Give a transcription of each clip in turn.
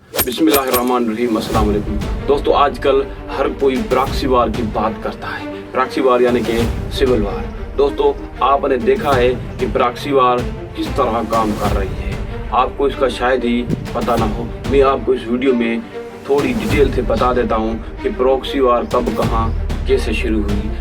बिस्मिल्लाहिर्रहमानिर्रहीम, अस्सलाम वालेकुम। दोस्तों, आजकल हर कोई प्रॉक्सी वार की बात करता है। प्रॉक्सी वार यानी कि सिविल वार। दोस्तों, आपने देखा है कि प्रॉक्सी वार किस तरह काम कर रही है। आपको इसका शायद ही पता ना हो। मैं आपको इस वीडियो में थोड़ी डिटेल से बता देता हूँ कि प्रॉक्सी वार कब, कहाँ, कैसे शुरू हुई।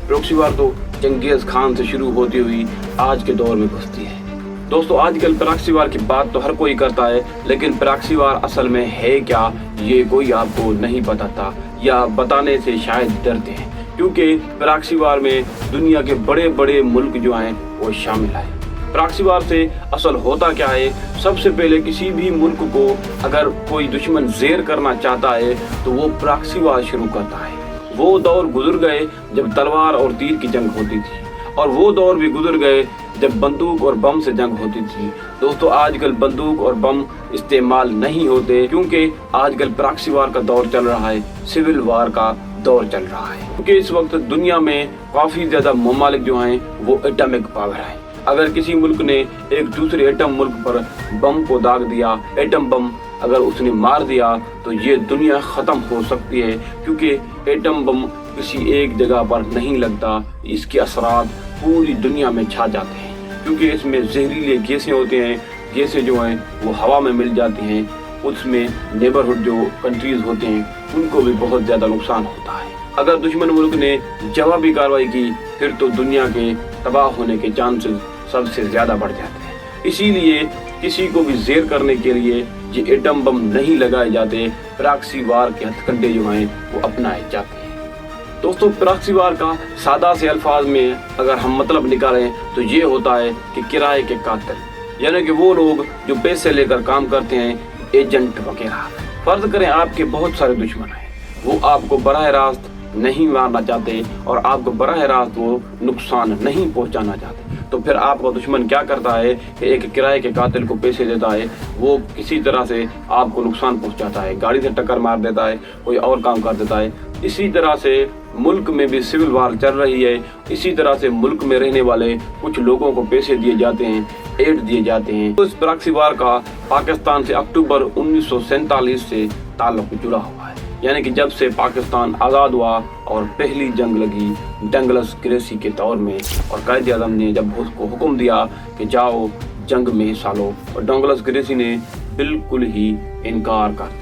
प्रॉक्सी वार तो चंगेज खान से शुरू होती हुई आज के दौर में घुसती है। दोस्तों, आजकल प्रॉक्सी वार की बात तो हर कोई करता है, लेकिन प्रॉक्सी वार असल में है क्या, ये कोई आपको नहीं बताता या बताने से शायद डरते हैं, क्योंकि प्रॉक्सी वार में दुनिया के बड़े बड़े मुल्क जो हैं वो शामिल है। प्रॉक्सी वार से असल होता क्या है? सबसे पहले किसी भी मुल्क को अगर कोई दुश्मन ज़ेर करना चाहता है तो वो प्रॉक्सी वार शुरू करता है। वो दौर गुजर गए जब तलवार और तीर की जंग होती थी, और वो दौर भी गुजर गए जब बंदूक और बम से जंग होती थी। दोस्तों, आजकल बंदूक और बम इस्तेमाल नहीं होते, क्योंकि आजकल प्रॉक्सी वार का दौर चल रहा है, सिविल वार का दौर चल रहा है। क्योंकि इस वक्त दुनिया में काफ़ी ज़्यादा ममालिक जो हैं वो एटॉमिक पावर है। अगर किसी मुल्क ने एक दूसरे एटम मुल्क पर बम को दाग दिया, एटम बम अगर उसने मार दिया, तो ये दुनिया ख़त्म हो सकती है, क्योंकि एटम बम किसी एक जगह पर नहीं लगता। इसके असरात पूरी दुनिया में छा जाते हैं, क्योंकि इसमें जहरीले गैसें होते हैं। गैसें जो हैं वो हवा में मिल जाती हैं। उसमें नेबरहुड जो कंट्रीज़ होते हैं उनको भी बहुत ज़्यादा नुकसान होता है। अगर दुश्मन मुल्क ने जवाबी कार्रवाई की, फिर तो दुनिया के तबाह होने के चांसेस सबसे ज़्यादा बढ़ जाते हैं। इसीलिए किसी को भी ज़ेर करने के लिए ये एटम बम नहीं लगाए जाते, प्रॉक्सी वार के हथकंडे जो हैं वो अपनाए जाते हैं। दोस्तों, प्रॉक्सी वार का सादा से अल्फाज में अगर हम मतलब निकालें तो ये होता है कि किराए के कातिल, यानी कि वो लोग जो पैसे लेकर काम करते हैं, एजेंट वगैरह। फर्ज करें आपके बहुत सारे दुश्मन हैं, वो आपको बराह रास्त नहीं मारना चाहते और आपको बराह रास्त वो नुकसान नहीं पहुंचाना चाहते, तो फिर आपका दुश्मन क्या करता है कि एक किराए के कातिल को पैसे देता है, वो किसी तरह से आपको नुकसान पहुंचाता है, गाड़ी से टक्कर मार देता है, कोई और काम कर देता है। इसी तरह से मुल्क में भी सिविल वार चल रही है। इसी तरह से मुल्क में रहने वाले कुछ लोगों को पैसे दिए जाते हैं, एड दिए जाते हैं। तो इस प्रॉक्सी वार का पाकिस्तान से अक्टूबर 1947 से ताल्लुक जुड़ा हुआ है, यानी कि जब से पाकिस्तान आज़ाद हुआ और पहली जंग लगी डंगलस ग्रेसी के दौर में, और कायदे आज़म ने जब उसको हुक्म दिया कि जाओ जंग में हिस्सा लो, और डंगलस ग्रेसी ने बिल्कुल ही इनकार कर दिया।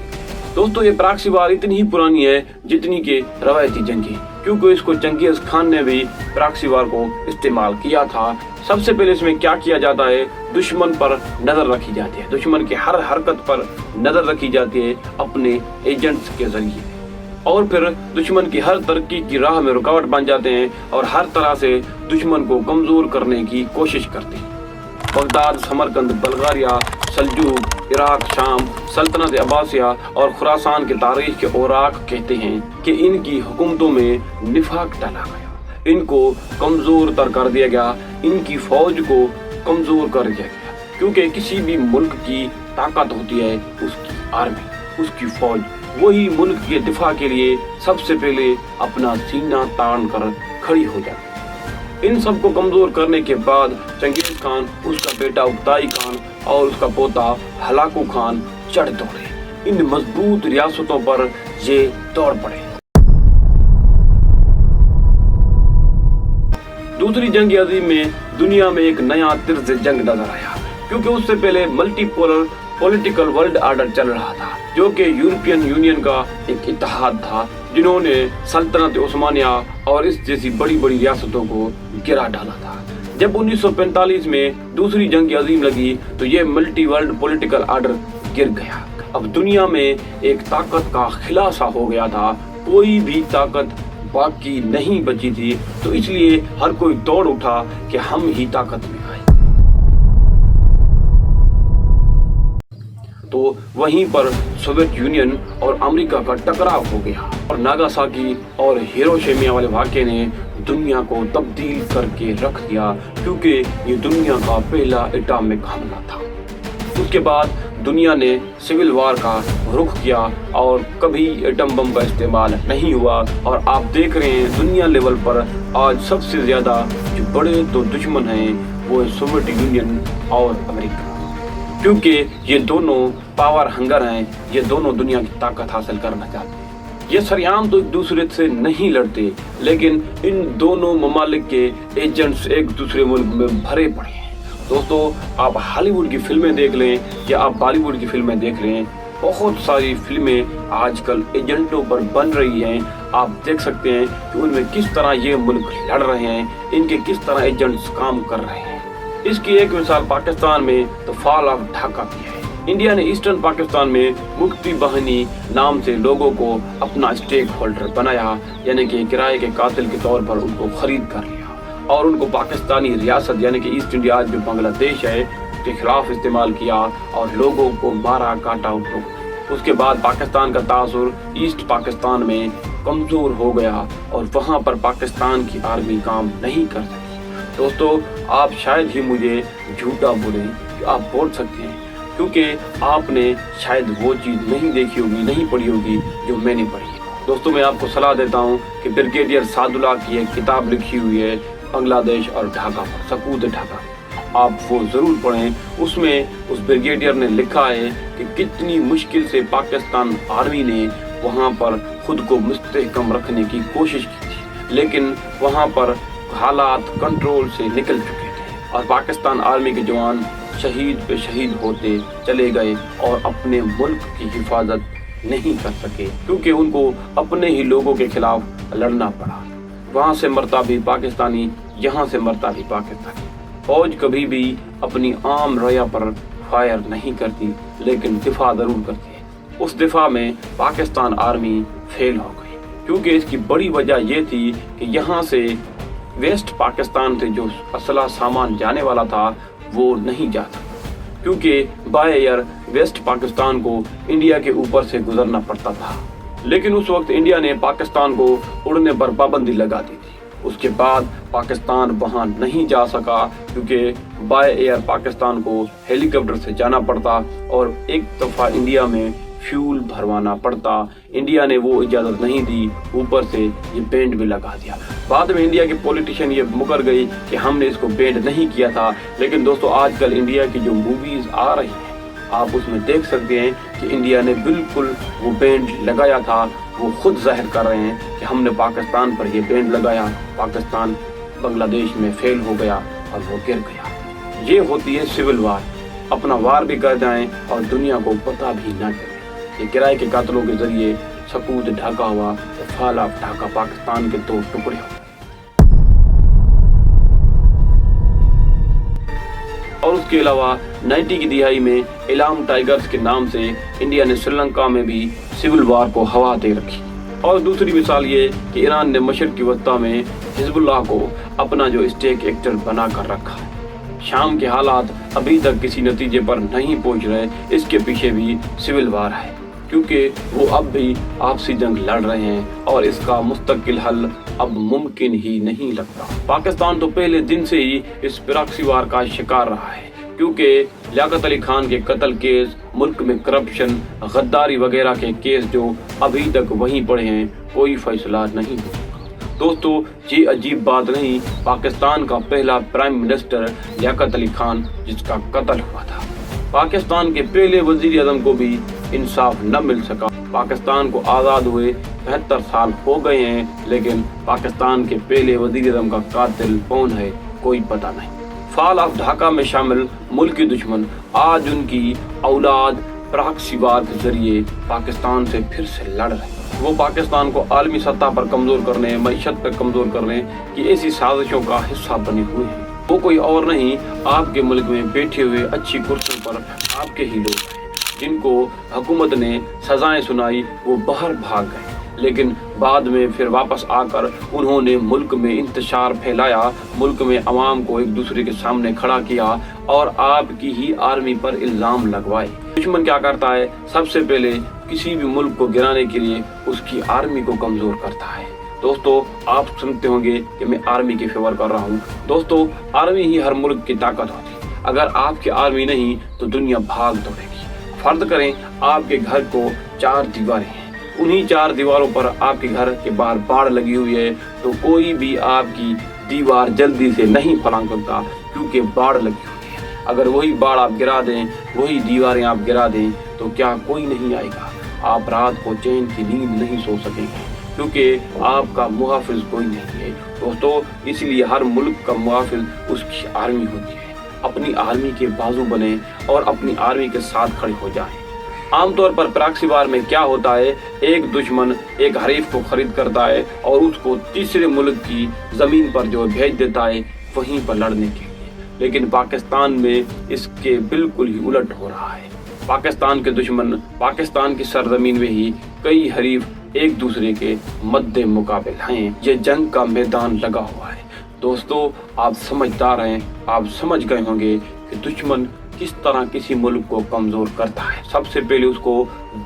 दोस्तों, ये प्रॉक्सी वार इतनी ही पुरानी है जितनी कि रवायती जंगें, क्योंकि इसको चंगेज खान ने भी प्रॉक्सी वार को इस्तेमाल किया था। सबसे पहले इसमें क्या किया जाता है, दुश्मन पर नज़र रखी जाती है, दुश्मन की हर हरकत पर नज़र रखी जाती है अपने एजेंट्स के जरिए, और फिर दुश्मन की हर तरक्की की राह में रुकावट बन जाते हैं और हर तरह से दुश्मन को कमज़ोर करने की कोशिश करते हैं। बगदाद, समरकंद, बल्गारिया, सल्जूक, इराक, शाम, सल्तनत अब्बासिया और खुरासान के तारीख के औराक कहते हैं कि इनकी हुकूमतों में निफाक डाला गया, इनको कमज़ोर तर कर दिया गया, इनकी फ़ौज को कमज़ोर कर दिया गया, क्योंकि किसी भी मुल्क की ताकत होती है उसकी आर्मी, उसकी फ़ौज। वही मुल्क के दिफा के लिए सबसे पहले अपना सीना तान कर खड़ी हो जाती है। इन सबको कमज़ोर करने के बाद चंगेज खान, उसका बेटा उबताई खान और उसका पोता हलाकू खान चढ़ दौड़े। इन मजबूत रियासतों पर ये दौड़ पड़े। दूसरी जंग अज़ीम में दुनिया में एक नया तर्ज जंग नजर आया, क्योंकि उससे पहले मल्टीपोलर पॉलिटिकल वर्ल्ड आर्डर चल रहा था, जो कि यूरोपियन यूनियन का एक इत्तेहाद था, जिन्होंने सल्तनत उस्मानिया और इस जैसी बड़ी बड़ी रियासतों को गिरा डाला था। जब 1945 में दूसरी जंग अज़ीम लगी तो ये मल्टी वर्ल्ड पॉलिटिकल आर्डर गिर गया। अब दुनिया में एक ताकत का खिलासा हो गया था, कोई भी ताकत बाकी नहीं बची थी, तो इसलिए हर कोई दौड़ उठा कि हम ही ताकत में आए। तो वहीं पर सोवियत यूनियन और अमेरिका का टकराव हो गया, और नागासाकी और हिरोशिमा वाले वाक़े ने दुनिया को तब्दील करके रख दिया, क्योंकि ये दुनिया का पहला एटॉमिक हमला था। उसके बाद दुनिया ने सिविल वार का रुख किया और कभी एटम बम का इस्तेमाल नहीं हुआ। और आप देख रहे हैं दुनिया लेवल पर आज सबसे ज़्यादा जो बड़े दो दुश्मन हैं वो है सोवियत यूनियन और अमेरिका, क्योंकि ये दोनों पावर हंगर हैं, ये दोनों दुनिया की ताकत हासिल करना चाहते हैं। ये सरेआम तो एक दूसरे से नहीं लड़ते, लेकिन इन दोनों ममालिक के एजेंट्स एक दूसरे मुल्क में भरे पड़े हैं। दोस्तों, आप हॉलीवुड की फिल्में देख लें या आप बॉलीवुड की फिल्में देख लें, बहुत सारी फिल्में आजकल एजेंटों पर बन रही हैं। आप देख सकते हैं कि उनमें किस तरह ये मुल्क लड़ रहे हैं, इनके किस तरह एजेंट्स काम कर रहे हैं। इसकी एक मिसाल पाकिस्तान में द फॉल ऑफ ढाका की है। इंडिया ने ईस्टर्न पाकिस्तान में मुक्ति बाहिनी नाम से लोगों को अपना स्टेक होल्डर बनाया, यानी कि किराए के कातिल के तौर पर उनको खरीद कर लिया और उनको पाकिस्तानी रियासत यानी कि ईस्ट इंडिया जो बांग्लादेश है के खिलाफ इस्तेमाल किया और लोगों को मारा काटा उनको। उसके बाद पाकिस्तान का तासुर ईस्ट पाकिस्तान में कमजोर हो गया और वहाँ पर पाकिस्तान की आर्मी काम नहीं कर सकी। दोस्तों, आप शायद ही मुझे झूठा बोलें कि आप बोल सकते हैं, क्योंकि आपने शायद वो चीज़ नहीं देखी होगी, नहीं पढ़ी होगी जो मैंने पढ़ी है। दोस्तों, मैं आपको सलाह देता हूँ कि ब्रिगेडियर सादुल्लाह की एक किताब लिखी हुई है बांग्लादेश और ढाका पर, सकूत ढाका, आप वो ज़रूर पढ़ें। उसमें उस ब्रिगेडियर ने लिखा है कि कितनी मुश्किल से पाकिस्तान आर्मी ने वहाँ पर खुद को मुस्तहकम रखने की कोशिश की थी, लेकिन वहाँ पर हालात कंट्रोल से निकल चुके थे और पाकिस्तान आर्मी के जवान शहीद पे शहीद होते चले गए और अपने मुल्क की हिफाजत नहीं कर सके, क्योंकि उनको अपने ही लोगों के खिलाफ लड़ना पड़ा। वहाँ से मरता भी पाकिस्तानी, यहाँ से मरता भी पाकिस्तानी। फौज कभी भी अपनी आम रया पर फायर नहीं करती, लेकिन दिफा ज़रूर करती है। उस दिफा में पाकिस्तान आर्मी फेल हो गई, क्योंकि इसकी बड़ी वजह ये थी कि यहाँ से वेस्ट पाकिस्तान से जो असला सामान जाने वाला था वो नहीं जाता, क्योंकि बाय एयर वेस्ट पाकिस्तान को इंडिया के ऊपर से गुजरना पड़ता था। लेकिन उस वक्त इंडिया ने पाकिस्तान को उड़ने पर पाबंदी लगा दी थी। उसके बाद पाकिस्तान वहां नहीं जा सका, क्योंकि बाय एयर पाकिस्तान को हेलीकॉप्टर से जाना पड़ता और एक दफ़ा इंडिया में फ्यूल भरवाना पड़ता। इंडिया ने वो इजाज़त नहीं दी, ऊपर से ये बैंड भी लगा दिया। बाद में इंडिया के पॉलिटिशियन ये मुकर गई कि हमने इसको बैंड नहीं किया था। लेकिन दोस्तों, आजकल इंडिया की जो मूवीज़ आ रही हैं, आप उसमें देख सकते हैं कि इंडिया ने बिल्कुल वो बैंड लगाया था। वो खुद जाहिर कर रहे हैं कि हमने पाकिस्तान पर ये बैंड लगाया, पाकिस्तान बांग्लादेश में फेल हो गया और वो गिर गया। ये होती है सिविल वार, अपना वार भी कर जाएं और दुनिया को पता भी ना चले। ये किराए के कातलों के जरिए सकूत ढाका हुआ, फॉल ऑफ ढाका पाकिस्तान के दो टुकड़े हो। और उसके अलावा 90 की दिहाई में इलाम टाइगर्स के नाम से इंडिया ने श्रीलंका में भी सिविल वार को हवा दे रखी। और दूसरी मिसाल ये कि ईरान ने मशरक़ की वस्ता में हिजबुल्लाह को अपना जो स्टेक एक्टर बना कर रखा है। शाम के हालात अभी तक किसी नतीजे पर नहीं पहुंच रहे, इसके पीछे भी सिविल वार है, क्योंकि वो अब भी आपसी जंग लड़ रहे हैं और इसका मुस्तकिल हल अब मुमकिन ही नहीं लगता। पाकिस्तान तो पहले दिन से ही इस प्रॉक्सी वार का शिकार रहा है, क्योंकि लियाकत अली खान के कत्ल केस, मुल्क में करप्शन, गद्दारी वगैरह के केस जो अभी तक वहीं पड़े हैं, कोई फैसला नहीं हो सका। दोस्तों, ये अजीब बात नहीं, पाकिस्तान का पहला प्राइम मिनिस्टर लियाकत अली खान जिसका कत्ल हुआ था, पाकिस्तान के पहले वजीर आज़म को भी इंसाफ न मिल सका। पाकिस्तान को आज़ाद हुए 75 साल हो गए हैं, लेकिन पाकिस्तान के पहले वजीर आज़म का कातिल कौन है कोई पता नहीं। फॉल ऑफ ढाका में शामिल मुल्की दुश्मन आज उनकी औलाद प्रॉक्सी वार के जरिए पाकिस्तान से फिर से लड़ रहे हैं। वो पाकिस्तान को आलमी सतह पर कमज़ोर करने, मईशत पर कमज़ोर करने की ऐसी साजिशों का हिस्सा बने हुए हैं। वो कोई और नहीं, आपके मुल्क में बैठे हुए अच्छी कुर्सियों पर आपके ही लोग हैं, जिनको हुकूमत ने सजाएं सुनाई, वो बाहर भाग गए, लेकिन बाद में फिर वापस आकर उन्होंने मुल्क में इंतशार फैलाया, मुल्क में अवाम को एक दूसरे के सामने खड़ा किया और आपकी ही आर्मी पर इल्ज़ाम लगवाए। दुश्मन क्या करता है, सबसे पहले किसी भी मुल्क को गिराने के लिए उसकी आर्मी को कमज़ोर करता है। दोस्तों, आप सुनते होंगे कि मैं आर्मी की फेवर कर रहा हूँ। दोस्तों, आर्मी ही हर मुल्क की ताकत होती है। अगर आपकी आर्मी नहीं तो दुनिया भाग दौड़ेगी। फर्ज करें आपके घर को 4 दीवारें हैं, उन्हीं 4 दीवारों पर आपके घर के बाहर बाढ़ लगी हुई है, तो कोई भी आपकी दीवार जल्दी से नहीं फलांग सकता, क्योंकि बाढ़ लगी हुई है। अगर वही बाढ़ आप गिरा दें, वही दीवारें आप गिरा दें, तो क्या कोई नहीं आएगा? आप रात को चैन की नींद नहीं सो सकेंगे, क्योंकि आपका मुहाफिज कोई नहीं है दोस्तों। इसलिए हर मुल्क का मुहाफिज उसकी आर्मी होती है। अपनी आर्मी के बाजू बने और अपनी आर्मी के साथ खड़े हो जाएं। आमतौर पर प्रॉक्सी वार में क्या होता है, एक दुश्मन एक हरीफ को खरीद करता है और उसको तीसरे मुल्क की जमीन पर जो भेज देता है वहीं पर लड़ने के लिए। लेकिन पाकिस्तान में इसके बिल्कुल ही उलट हो रहा है। पाकिस्तान के दुश्मन पाकिस्तान की सरजमीन में ही कई हरीफ एक दूसरे के मद्दे मुकाबिल हैं। ये जंग का मैदान लगा हुआ है दोस्तों। आप समझदार हैं, आप समझ गए होंगे कि दुश्मन किस तरह किसी मुल्क को कमज़ोर करता है। सबसे पहले उसको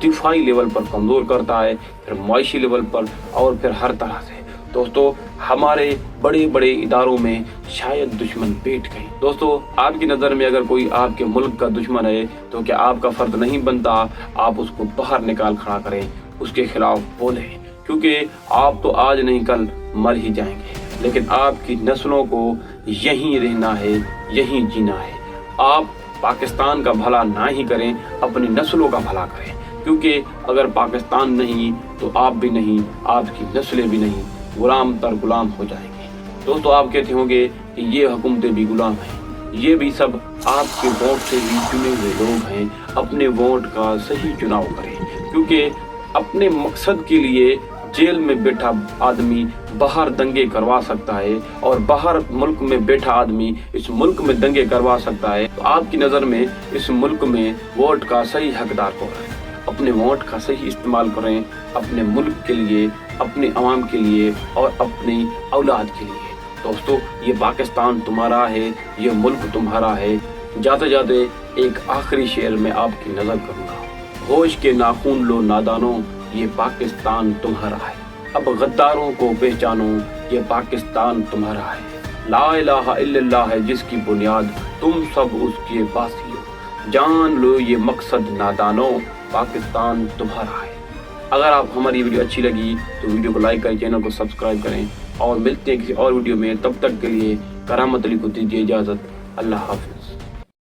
दिफाई लेवल पर कमज़ोर करता है, फिर मुआशी लेवल पर, और फिर हर तरह से। दोस्तों हमारे बड़े बड़े इदारों में शायद दुश्मन बैठ गए। दोस्तों आपकी नज़र में अगर कोई आपके मुल्क का दुश्मन है, तो क्या आपका फ़र्ज नहीं बनता आप उसको बाहर निकाल खड़ा करें, उसके खिलाफ बोलें, क्योंकि आप तो आज नहीं कल मर ही जाएंगे, लेकिन आपकी नस्लों को यहीं रहना है, यहीं जीना है। आप पाकिस्तान का भला ना ही करें, अपनी नस्लों का भला करें, क्योंकि अगर पाकिस्तान नहीं तो आप भी नहीं, आपकी नस्लें भी नहीं, गुलाम तर गुलाम हो जाएंगे। दोस्तों आप कहते होंगे कि ये हुकूमतें भी गुलाम हैं, ये भी सब आपके वोट से ही चुने हुए लोग हैं। अपने वोट का सही चुनाव करें, क्योंकि अपने मकसद के लिए जेल में बैठा आदमी बाहर दंगे करवा सकता है, और बाहर मुल्क में बैठा आदमी इस मुल्क में दंगे करवा सकता है। तो आपकी नज़र में इस मुल्क में वोट का सही हकदार कौन है? अपने वोट का सही इस्तेमाल करें, अपने मुल्क के लिए, अपने अवाम के लिए और अपनी औलाद के लिए। दोस्तों ये पाकिस्तान तुम्हारा है, ये मुल्क तुम्हारा है। जाते जाते एक आखिरी शेर में आपकी नज़र करूँगा, होश के नाखून लो नादानों, ये पाकिस्तान तुम्हारा है। अब गद्दारों को पहचानो, ये पाकिस्तान तुम्हारा है। ला इलाहा इल्लल्लाह है जिसकी बुनियाद, तुम सब उसके बासी हो। जान लो ये मकसद नादानो, पाकिस्तान तुम्हारा है। अगर आप हमारी वीडियो अच्छी लगी तो वीडियो को लाइक करें, चैनल को सब्सक्राइब करें, और मिलते हैं किसी और वीडियो में। तब तक के लिए करामत अली को दीजिए इजाज़त। अल्लाह हाफिज़।